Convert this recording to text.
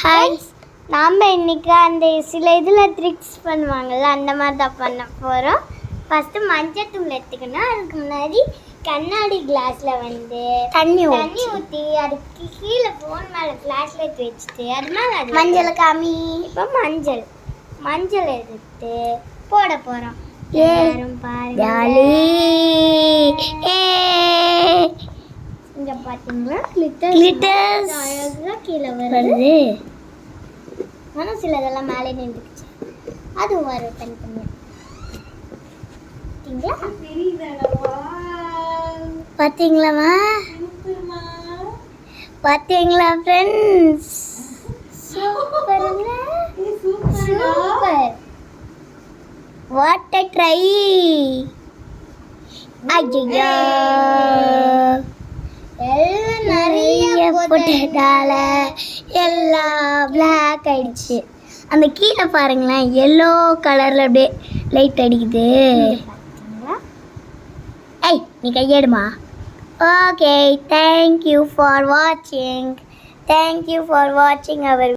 Hi, நாம் இன்றைக்கி அந்த சில இதில் ட்ரிக்ஸ் பண்ணுவாங்கள்ல, அந்த மாதிரி தான் பண்ண போகிறோம். ஃபஸ்ட்டு மஞ்சள் தூள் எடுத்துக்கணும். அதுக்கு முன்னாடி கண்ணாடி கிளாஸில் வந்து தண்ணி ஊற்றி அதுக்கு கீழே ஃபோன் மேலே ஃப்ளாஷ் லைட் வச்சுட்டு அது மேலே அது மஞ்சள் காமி. இப்போ மஞ்சள் எடுத்து போட போகிறோம். யாரும் பாருங்க, இங்கே பார்த்தீங்களா கிளிட்டர்ஸ் அழகாக கீழே வருது. ஆனால் சில இதெல்லாம் மேலே நின்றுக்குச்சு. அது வரும் தனித்தனியாக. பார்த்தீங்களாமா? பார்த்தீங்களா ஃப்ரெண்ட்ஸ்? சூப்பருங்க, சூப்பர். What a try. ஐயோ, எல்லாம் நிறைய போட்டதால எல்லாம் பிளாக் ஆயிடுச்சு. அந்த கீழே பாருங்களேன், எல்லோ கலரில் அப்படியே லைட் அடிக்குது. ஏய், நீ கையெடுமா. ஓகே, தேங்க்யூ ஃபார் வாட்சிங் அவர்